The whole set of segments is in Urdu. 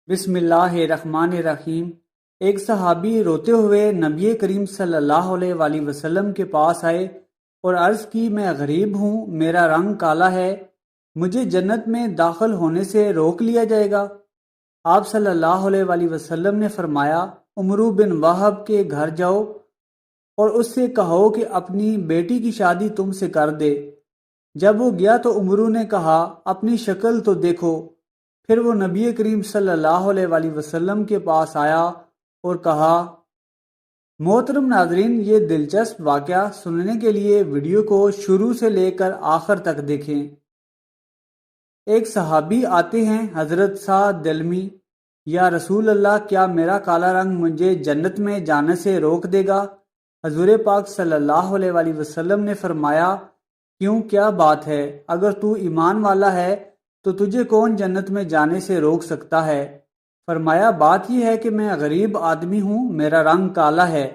بسم اللہ الرحمن الرحیم۔ ایک صحابی روتے ہوئے نبی کریم صلی اللہ علیہ وآلہ وسلم کے پاس آئے اور عرض کی، میں غریب ہوں، میرا رنگ کالا ہے، مجھے جنت میں داخل ہونے سے روک لیا جائے گا؟ آپ صلی اللہ علیہ وآلہ وسلم نے فرمایا، عمرو بن وہب کے گھر جاؤ اور اس سے کہو کہ اپنی بیٹی کی شادی تم سے کر دے۔ جب وہ گیا تو عمرو نے کہا، اپنی شکل تو دیکھو۔ پھر وہ نبی کریم صلی اللہ علیہ وآلہ وسلم کے پاس آیا اور کہا، محترم ناظرین، یہ دلچسپ واقعہ سننے کے لیے ویڈیو کو شروع سے لے کر آخر تک دیکھیں۔ ایک صحابی آتے ہیں حضرت سعد دلمی، یا رسول اللہ، کیا میرا کالا رنگ مجھے جنت میں جانے سے روک دے گا؟ حضور پاک صلی اللہ علیہ وآلہ وسلم نے فرمایا، کیوں، کیا بات ہے؟ اگر تو ایمان والا ہے تو تجھے کون جنت میں جانے سے روک سکتا ہے؟ فرمایا، بات یہ ہے کہ میں غریب آدمی ہوں، میرا رنگ کالا ہے،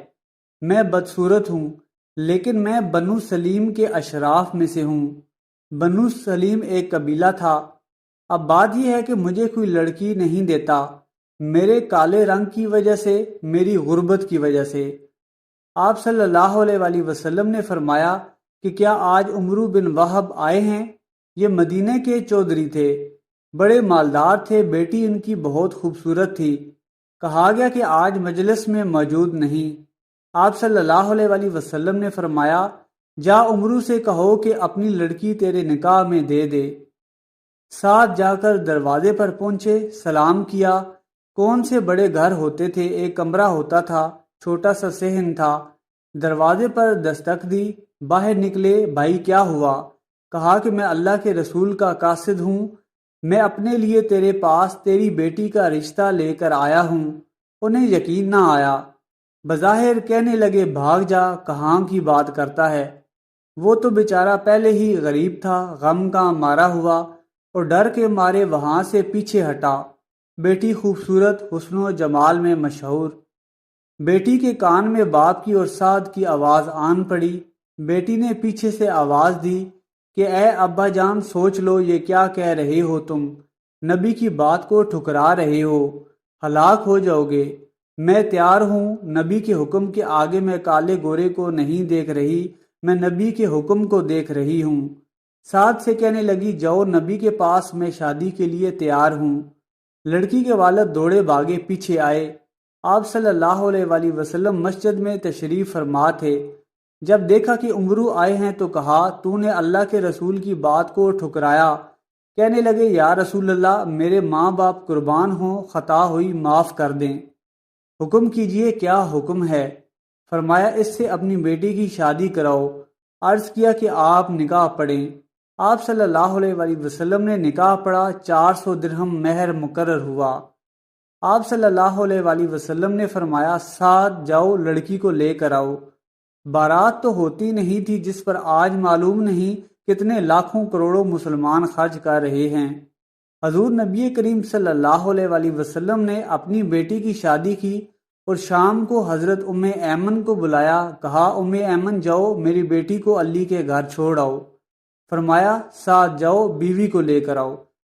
میں بدصورت ہوں، لیکن میں بنو سلیم کے اشراف میں سے ہوں۔ بنو سلیم ایک قبیلہ تھا۔ اب بات یہ ہے کہ مجھے کوئی لڑکی نہیں دیتا، میرے کالے رنگ کی وجہ سے، میری غربت کی وجہ سے۔ آپ صلی اللہ علیہ وآلہ وسلم نے فرمایا کہ کیا آج عمرو بن وہب آئے ہیں؟ یہ مدینے کے چودھری تھے، بڑے مالدار تھے، بیٹی ان کی بہت خوبصورت تھی۔ کہا گیا کہ آج مجلس میں موجود نہیں۔ آپ صلی اللہ علیہ وآلہ وسلم نے فرمایا، جا عمرو سے کہو کہ اپنی لڑکی تیرے نکاح میں دے دے۔ ساتھ جا کر دروازے پر پہنچے، سلام کیا۔ کون سے بڑے گھر ہوتے تھے، ایک کمرہ ہوتا تھا، چھوٹا سا صحن تھا۔ دروازے پر دستک دی، باہر نکلے، بھائی کیا ہوا؟ کہا کہ میں اللہ کے رسول کا قاصد ہوں، میں اپنے لیے تیرے پاس تیری بیٹی کا رشتہ لے کر آیا ہوں۔ انہیں یقین نہ آیا، بظاہر کہنے لگے، بھاگ جا، کہاں کی بات کرتا ہے؟ وہ تو بیچارہ پہلے ہی غریب تھا، غم کا مارا ہوا، اور ڈر کے مارے وہاں سے پیچھے ہٹا۔ بیٹی خوبصورت، حسن و جمال میں مشہور۔ بیٹی کے کان میں باپ کی اور سعد کی آواز آن پڑی۔ بیٹی نے پیچھے سے آواز دی کہ اے ابا جان، سوچ لو، یہ کیا کہہ رہے ہو تم؟ نبی کی بات کو ٹھکرا رہے ہو، ہلاک ہو جاؤ گے۔ میں تیار ہوں، نبی کے حکم کے آگے میں کالے گورے کو نہیں دیکھ رہی، میں نبی کے حکم کو دیکھ رہی ہوں۔ ساتھ سے کہنے لگی، جاؤ نبی کے پاس، میں شادی کے لیے تیار ہوں۔ لڑکی کے والد دوڑے بھاگے پیچھے آئے۔ آپ صلی اللہ علیہ وآلہ وسلم مسجد میں تشریف فرما تھے۔ جب دیکھا کہ عمرو آئے ہیں تو کہا، تو نے اللہ کے رسول کی بات کو ٹھکرایا۔ کہنے لگے، یا رسول اللہ، میرے ماں باپ قربان ہوں، خطا ہوئی معاف کر دیں، حکم کیجئے، کیا حکم ہے؟ فرمایا، اس سے اپنی بیٹی کی شادی کراؤ۔ عرض کیا کہ آپ نکاح پڑھیں۔ آپ صلی اللہ علیہ وآلہ وسلم نے نکاح پڑھا، 400 درہم مہر مقرر ہوا۔ آپ صلی اللہ علیہ وآلہ وسلم نے فرمایا، ساتھ جاؤ، لڑکی کو لے کر آؤ۔ بارات تو ہوتی نہیں تھی جس پر آج معلوم نہیں کتنے لاکھوں کروڑوں مسلمان خرچ کر رہے ہیں۔ حضور نبی کریم صلی اللہ علیہ وآلہ وسلم نے اپنی بیٹی کی شادی کی اور شام کو حضرت ام ایمن کو بلایا، کہا، ام ایمن، جاؤ میری بیٹی کو علی کے گھر چھوڑ آؤ۔ فرمایا، ساتھ جاؤ، بیوی کو لے کر آؤ۔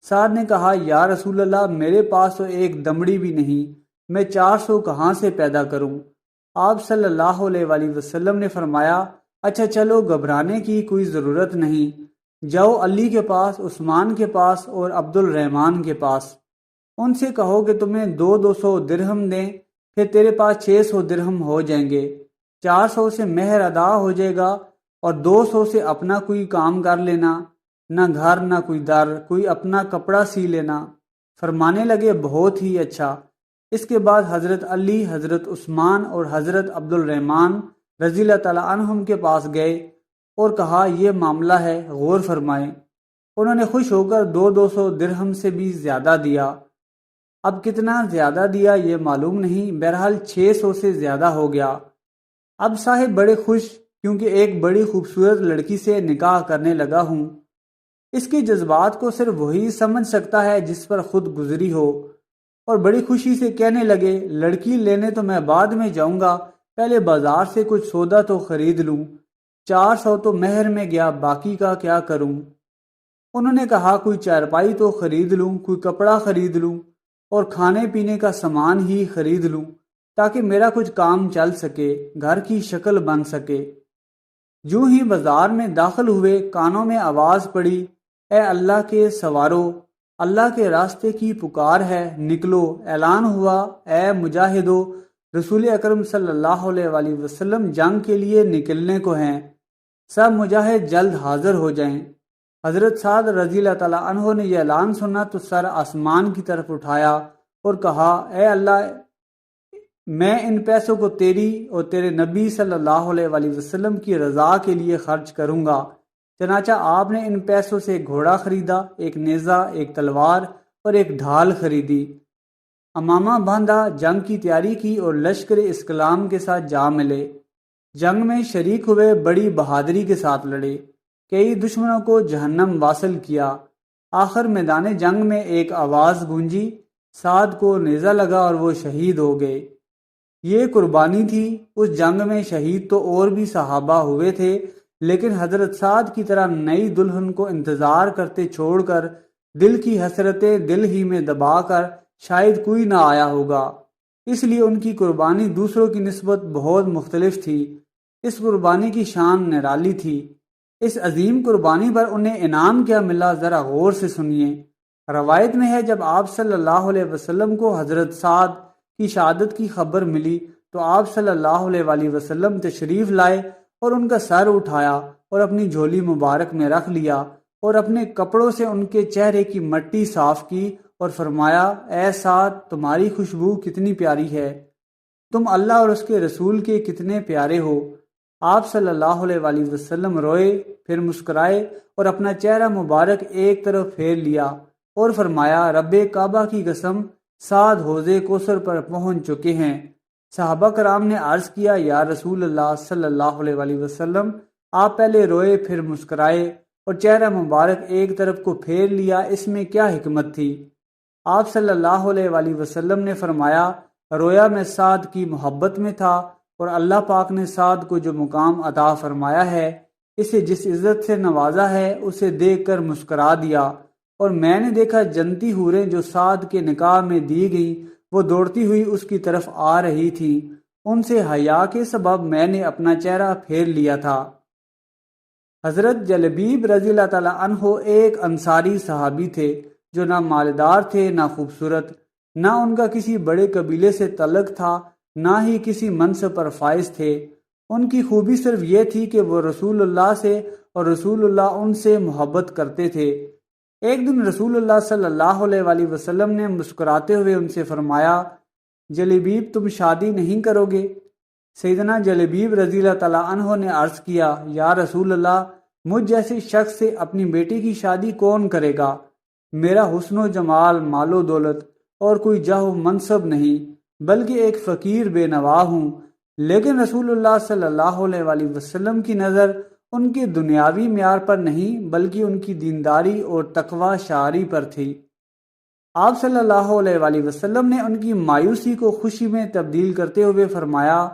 سعد نے کہا، یا رسول اللہ، میرے پاس تو ایک دمڑی بھی نہیں، میں 400 کہاں سے پیدا کروں؟ آپ صلی اللہ علیہ وآلہ وسلم نے فرمایا، اچھا چلو، گھبرانے کی کوئی ضرورت نہیں، جاؤ علی کے پاس، عثمان کے پاس اور عبد الرحمن کے پاس، ان سے کہو کہ تمہیں 200 درہم دیں، پھر تیرے پاس 600 درہم ہو جائیں گے۔ 400 سے مہر ادا ہو جائے گا اور 200 سے اپنا کوئی کام کر لینا، نہ گھر نہ کوئی در، کوئی اپنا کپڑا سی لینا۔ فرمانے لگے، بہت ہی اچھا۔ اس کے بعد حضرت علی، حضرت عثمان اور حضرت عبد الرحمن رضی اللہ تعالیٰ عنہم کے پاس گئے اور کہا، یہ معاملہ ہے، غور فرمائیں۔ انہوں نے خوش ہو کر 200 درہم سے بھی زیادہ دیا۔ اب کتنا زیادہ دیا یہ معلوم نہیں، بہرحال 600 سے زیادہ ہو گیا۔ اب صاحب بڑے خوش، کیونکہ ایک بڑی خوبصورت لڑکی سے نکاح کرنے لگا ہوں۔ اس کے جذبات کو صرف وہی سمجھ سکتا ہے جس پر خود گزری ہو، اور بڑی خوشی سے کہنے لگے، لڑکی لینے تو میں بعد میں جاؤں گا، پہلے بازار سے کچھ سودا تو خرید لوں۔ 400 تو مہر میں گیا، باقی کا کیا کروں؟ انہوں نے کہا، کوئی چارپائی تو خرید لوں، کوئی کپڑا خرید لوں۔ اور کھانے پینے کا سامان ہی خرید لوں تاکہ میرا کچھ کام چل سکے، گھر کی شکل بن سکے۔ یوں ہی بازار میں داخل ہوئے، کانوں میں آواز پڑی، اے اللہ کے سوارو، اللہ کے راستے کی پکار ہے، نکلو۔ اعلان ہوا، اے مجاہدو، رسول اکرم صلی اللہ علیہ وآلہ وسلم جنگ کے لیے نکلنے کو ہیں، سب مجاہد جلد حاضر ہو جائیں۔ حضرت سعد رضی اللہ تعالیٰ عنہ نے یہ اعلان سنا تو سر آسمان کی طرف اٹھایا اور کہا، اے اللہ، میں ان پیسوں کو تیری اور تیرے نبی صلی اللہ علیہ وآلہ وسلم کی رضا کے لیے خرچ کروں گا۔ چنانچہ آپ نے ان پیسوں سے ایک گھوڑا خریدا، ایک نیزہ، ایک تلوار اور ایک ڈھال خریدی، امامہ باندھا، جنگ کی تیاری کی اور لشکر اسکلام کے ساتھ جا ملے۔ جنگ میں شریک ہوئے، بڑی بہادری کے ساتھ لڑے، کئی دشمنوں کو جہنم واصل کیا۔ آخر میدان جنگ میں ایک آواز گونجی، سعد کو نیزہ لگا اور وہ شہید ہو گئے۔ یہ قربانی تھی۔ اس جنگ میں شہید تو اور بھی صحابہ ہوئے تھے، لیکن حضرت سعد کی طرح نئی دلہن کو انتظار کرتے چھوڑ کر، دل کی حسرتیں دل ہی میں دبا کر شاید کوئی نہ آیا ہوگا، اس لیے ان کی قربانی دوسروں کی نسبت بہت مختلف تھی۔ اس قربانی کی شان نرالی تھی۔ اس عظیم قربانی پر انہیں انعام کیا ملا، ذرا غور سے سنیے۔ روایت میں ہے، جب آپ صلی اللہ علیہ وسلم کو حضرت سعد کی شہادت کی خبر ملی تو آپ صلی اللہ علیہ وآلہ وسلم تشریف لائے اور ان کا سر اٹھایا اور اپنی جھولی مبارک میں رکھ لیا اور اپنے کپڑوں سے ان کے چہرے کی مٹی صاف کی اور فرمایا، اے سعد، تمہاری خوشبو کتنی پیاری ہے، تم اللہ اور اس کے رسول کے کتنے پیارے ہو۔ آپ صلی اللہ علیہ وآلہ وسلم روئے، پھر مسکرائے اور اپنا چہرہ مبارک ایک طرف پھیر لیا اور فرمایا، رب کعبہ کی قسم، سعد حوض کوثر پر پہنچ چکے ہیں۔ صحابہ کرام نے عرض کیا، یا رسول اللہ صلی اللہ علیہ وآلہ وسلم، آپ پہلے روئے پھر مسکرائے اور چہرہ مبارک ایک طرف کو پھیر لیا، اس میں کیا حکمت تھی؟ آپ صلی اللہ علیہ وآلہ وسلم نے فرمایا، رویا میں سعد کی محبت میں تھا، اور اللہ پاک نے سعد کو جو مقام عطا فرمایا ہے، اسے جس عزت سے نوازا ہے، اسے دیکھ کر مسکرا دیا، اور میں نے دیکھا جنتی حوریں جو سعد کے نکاح میں دی گئیں، وہ دوڑتی ہوئی اس کی طرف آ رہی تھی، ان سے حیا کے سبب میں نے اپنا چہرہ پھیر لیا تھا۔ حضرت جلبیب رضی اللہ تعالیٰ عنہ ایک انصاری صحابی تھے جو نہ مالدار تھے نہ خوبصورت، نہ ان کا کسی بڑے قبیلے سے تعلق تھا، نہ ہی کسی منصب پر فائز تھے۔ ان کی خوبی صرف یہ تھی کہ وہ رسول اللہ سے اور رسول اللہ ان سے محبت کرتے تھے۔ ایک دن رسول اللہ صلی اللہ علیہ وآلہ وسلم نے مسکراتے ہوئے ان سے فرمایا، جلبیب، تم شادی نہیں کرو گے؟ سیدنا جلبیب رضی اللہ تعالیٰ عنہ نے عرض کیا، یا رسول اللہ، مجھ جیسے شخص سے اپنی بیٹی کی شادی کون کرے گا؟ میرا حسن و جمال، مال و دولت اور کوئی جاہ و منصب نہیں، بلکہ ایک فقیر بے نوا ہوں۔ لیکن رسول اللہ صلی اللہ علیہ وآلہ وسلم کی نظر ان کے دنیاوی معیار پر نہیں، بلکہ ان کی دینداری اور تقوی شعاری پر تھی۔ آپ صلی اللہ علیہ وآلہ وسلم نے ان کی مایوسی کو خوشی میں تبدیل کرتے ہوئے فرمایا،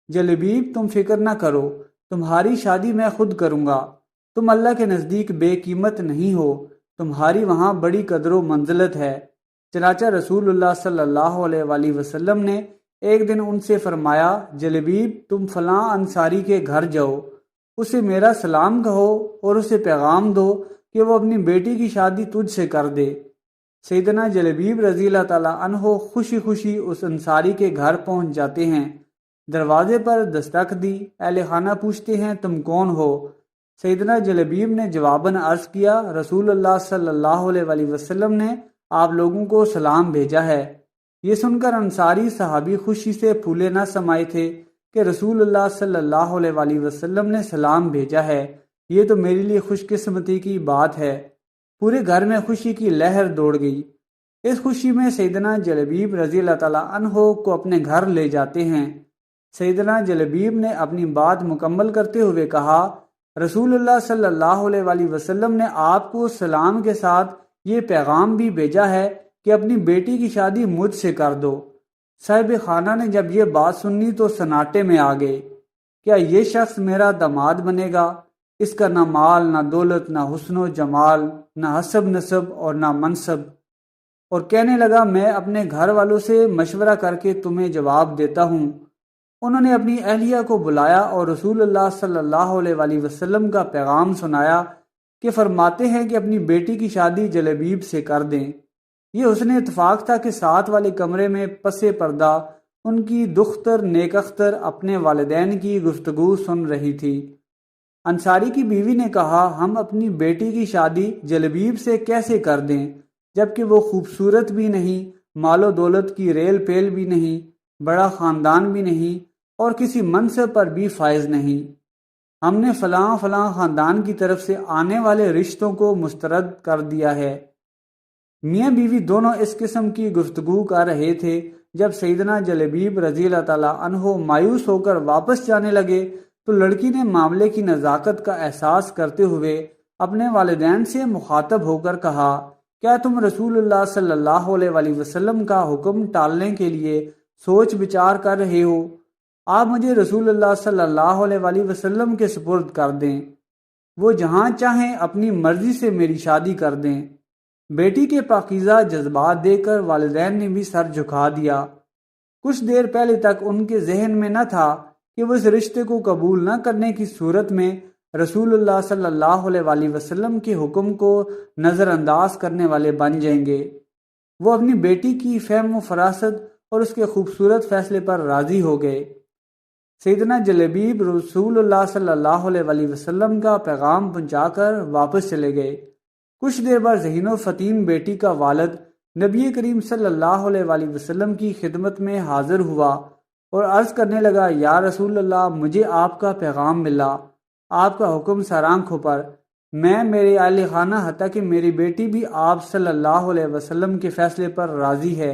جلبیب، تم فکر نہ کرو، تمہاری شادی میں خود کروں گا، تم اللہ کے نزدیک بے قیمت نہیں ہو، تمہاری وہاں بڑی قدر و منزلت ہے۔ چنانچہ رسول اللہ صلی اللہ علیہ وآلہ وسلم نے ایک دن ان سے فرمایا، جلبیب، تم فلاں انصاری کے گھر جاؤ، اسے میرا سلام کہو اور اسے پیغام دو کہ وہ اپنی بیٹی کی شادی تجھ سے کر دے۔ سیدنا جلبیب رضی اللہ تعالیٰ عنہ خوشی خوشی اس انصاری کے گھر پہنچ جاتے ہیں، دروازے پر دستک دی، اہل خانہ پوچھتے ہیں، تم کون ہو؟ سیدنا جلبیب نے جواباً عرض کیا، رسول اللہ صلی اللہ علیہ وآلہ وسلم نے آپ لوگوں کو سلام بھیجا ہے۔ یہ سن کر انصاری صحابی خوشی سے پھولے نہ سمائے تھے کہ رسول اللہ صلی اللہ علیہ وآلہ وسلم نے سلام بھیجا ہے، یہ تو میرے لیے خوش قسمتی کی بات ہے۔ پورے گھر میں خوشی کی لہر دوڑ گئی۔ اس خوشی میں سیدنا جلبیب رضی اللہ تعالیٰ عنہ کو اپنے گھر لے جاتے ہیں۔ سیدنا جلبیب نے اپنی بات مکمل کرتے ہوئے کہا، رسول اللہ صلی اللہ علیہ وآلہ وسلم نے آپ کو سلام کے ساتھ یہ پیغام بھی بھیجا ہے کہ اپنی بیٹی کی شادی مجھ سے کر دو۔ صاحب خانہ نے جب یہ بات سنی تو سناٹے میں آ گئے، کیا یہ شخص میرا داماد بنے گا؟ اس کا نہ مال، نہ دولت، نہ حسن و جمال، نہ حسب نسب اور نہ منصب۔ اور کہنے لگا میں اپنے گھر والوں سے مشورہ کر کے تمہیں جواب دیتا ہوں۔ انہوں نے اپنی اہلیہ کو بلایا اور رسول اللہ صلی اللہ علیہ وآلہ وسلم کا پیغام سنایا کہ فرماتے ہیں کہ اپنی بیٹی کی شادی جلبیب سے کر دیں۔ یہ حسن اتفاق تھا کہ ساتھ والے کمرے میں پس پردہ ان کی دختر نیک اختر اپنے والدین کی گفتگو سن رہی تھی۔ انصاری کی بیوی نے کہا ہم اپنی بیٹی کی شادی جلبیب سے کیسے کر دیں جبکہ وہ خوبصورت بھی نہیں، مال و دولت کی ریل پیل بھی نہیں، بڑا خاندان بھی نہیں اور کسی منصب پر بھی فائز نہیں۔ ہم نے فلاں فلاں خاندان کی طرف سے آنے والے رشتوں کو مسترد کر دیا ہے۔ میاں بیوی دونوں اس قسم کی گفتگو کر رہے تھے جب سیدنا جلبیب رضی اللہ تعالیٰ عنہ مایوس ہو کر واپس جانے لگے تو لڑکی نے معاملے کی نزاکت کا احساس کرتے ہوئے اپنے والدین سے مخاطب ہو کر کہا کیا تم رسول اللہ صلی اللہ علیہ وآلہ وسلم کا حکم ٹالنے کے لیے سوچ بچار کر رہے ہو؟ آپ مجھے رسول اللہ صلی اللہ علیہ وآلہ وسلم کے سپرد کر دیں، وہ جہاں چاہیں اپنی مرضی سے میری شادی کر دیں۔ بیٹی کے پاکیزہ جذبات دیکھ کر والدین نے بھی سر جھکا دیا۔ کچھ دیر پہلے تک ان کے ذہن میں نہ تھا کہ وہ اس رشتے کو قبول نہ کرنے کی صورت میں رسول اللہ صلی اللہ علیہ وآلہ وسلم کے حکم کو نظر انداز کرنے والے بن جائیں گے۔ وہ اپنی بیٹی کی فہم و فراست اور اس کے خوبصورت فیصلے پر راضی ہو گئے۔ سیدنا جلبیب رسول اللہ صلی اللہ علیہ وآلہ وسلم کا پیغام پہنچا کر واپس چلے گئے۔ کچھ دیر بعد ذہین و فطین بیٹی کا والد نبی کریم صلی اللہ علیہ وآلہ وسلم کی خدمت میں حاضر ہوا اور عرض کرنے لگا یا رسول اللہ مجھے آپ کا پیغام ملا، آپ کا حکم سر آنکھوں پر، میں میرے اہل خانہ حتیٰ کہ میری بیٹی بھی آپ صلی اللہ علیہ وسلم کے فیصلے پر راضی ہے۔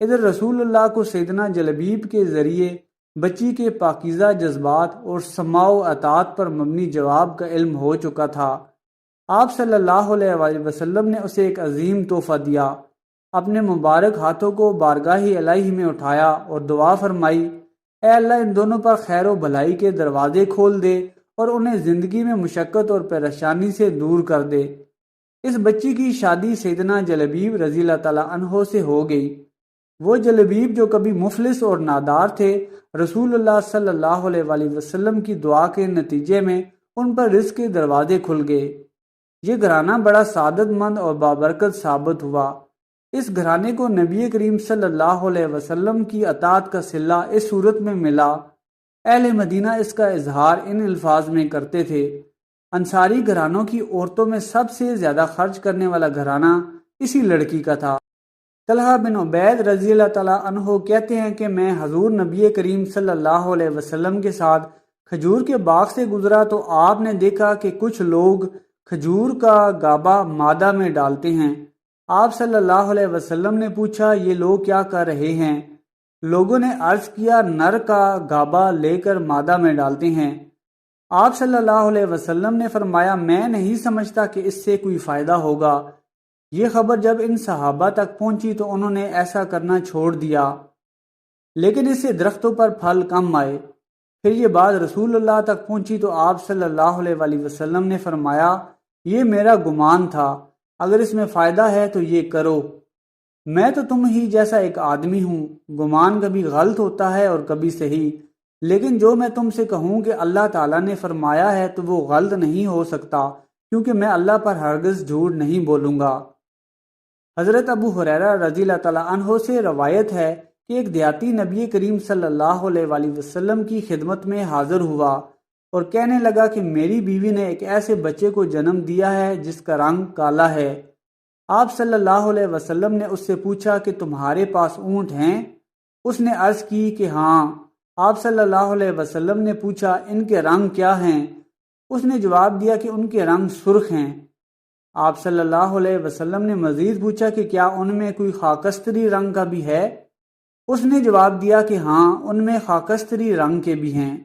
ادھر رسول اللہ کو سیدنا جلبیب کے ذریعے بچی کے پاکیزہ جذبات اور سماع و اطاعت پر مبنی جواب کا علم ہو چکا تھا۔ آپ صلی اللہ علیہ وآلہ وسلم نے اسے ایک عظیم تحفہ دیا، اپنے مبارک ہاتھوں کو بارگاہ الہی میں اٹھایا اور دعا فرمائی اے اللہ ان دونوں پر خیر و بھلائی کے دروازے کھول دے اور انہیں زندگی میں مشقت اور پریشانی سے دور کر دے۔ اس بچی کی شادی سیدنا جلبیب رضی اللہ تعالیٰ عنہ سے ہو گئی۔ وہ جلبیب جو کبھی مفلس اور نادار تھے، رسول اللہ صلی اللہ علیہ وآلہ وسلم کی دعا کے نتیجے میں ان پر رزق کے دروازے کھل گئے۔ یہ گھرانہ بڑا سعادت مند اور بابرکت ثابت ہوا۔ اس گھرانے کو نبی کریم صلی اللہ علیہ وسلم کی اطاعت کا صلہ اس صورت میں ملا۔ اہل مدینہ اس کا اظہار ان الفاظ میں کرتے تھے، انصاری گھرانوں کی عورتوں میں سب سے زیادہ خرچ کرنے والا گھرانہ اسی لڑکی کا تھا۔ طلحہ بن عبید رضی اللہ تعالیٰ عنہ کہتے ہیں کہ میں حضور نبی کریم صلی اللہ علیہ وسلم کے ساتھ کھجور کے باغ سے گزرا تو آپ نے دیکھا کہ کچھ لوگ کھجور کا گابا مادہ میں ڈالتے ہیں۔ آپ صلی اللہ علیہ وسلم نے پوچھا یہ لوگ کیا کر رہے ہیں؟ لوگوں نے عرض کیا نر کا گابا لے کر مادہ میں ڈالتے ہیں۔ آپ صلی اللہ علیہ وسلم نے فرمایا میں نہیں سمجھتا کہ اس سے کوئی فائدہ ہوگا۔ یہ خبر جب ان صحابہ تک پہنچی تو انہوں نے ایسا کرنا چھوڑ دیا، لیکن اس سے درختوں پر پھل کم آئے۔ پھر یہ بات رسول اللہ تک پہنچی تو آپ صلی اللہ علیہ وآلہ وسلم نے فرمایا یہ میرا گمان تھا، اگر اس میں فائدہ ہے تو یہ کرو۔ میں تو تم ہی جیسا ایک آدمی ہوں، گمان کبھی غلط ہوتا ہے اور کبھی صحیح، لیکن جو میں تم سے کہوں کہ اللہ تعالیٰ نے فرمایا ہے تو وہ غلط نہیں ہو سکتا، کیونکہ میں اللہ پر ہرگز جھوٹ نہیں بولوں گا۔ حضرت ابو ہریرہ رضی اللہ تعالیٰ عنہ سے روایت ہے کہ ایک دیہاتی نبی کریم صلی اللہ علیہ وآلہ وسلم کی خدمت میں حاضر ہوا اور کہنے لگا کہ میری بیوی نے ایک ایسے بچے کو جنم دیا ہے جس کا رنگ کالا ہے۔ آپ صلی اللہ علیہ وسلم نے اس سے پوچھا کہ تمہارے پاس اونٹ ہیں؟ اس نے عرض کی کہ ہاں۔ آپ صلی اللہ علیہ وسلم نے پوچھا ان کے رنگ کیا ہیں؟ اس نے جواب دیا کہ ان کے رنگ سرخ ہیں۔ آپ صلی اللہ علیہ وسلم نے مزید پوچھا کہ کیا ان میں کوئی خاکستری رنگ کا بھی ہے؟ اس نے جواب دیا کہ ہاں ان میں خاکستری رنگ کے بھی ہیں۔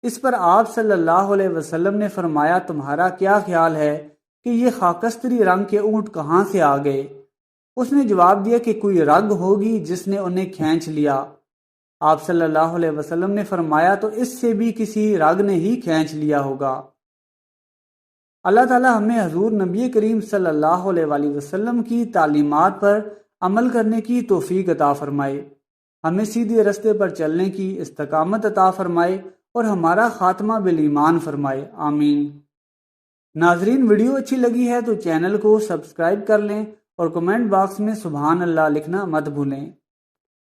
اس پر آپ صلی اللہ علیہ وسلم نے فرمایا تمہارا کیا خیال ہے کہ یہ خاکستری رنگ کے اونٹ کہاں سے آ گئے؟ اس نے جواب دیا کہ کوئی رگ ہوگی جس نے انہیں کھینچ لیا۔ آپ صلی اللہ علیہ وسلم نے فرمایا تو اس سے بھی کسی رگ نے ہی کھینچ لیا ہوگا۔ اللہ تعالی ہمیں حضور نبی کریم صلی اللہ علیہ وآلہ وسلم کی تعلیمات پر عمل کرنے کی توفیق عطا فرمائے، ہمیں سیدھے رستے پر چلنے کی استقامت عطا فرمائے اور ہمارا خاتمہ بالایمان فرمائے، آمین۔ ناظرین، ویڈیو اچھی لگی ہے تو چینل کو سبسکرائب کر لیں اور کمنٹ باکس میں سبحان اللہ لکھنا مت بھولیں۔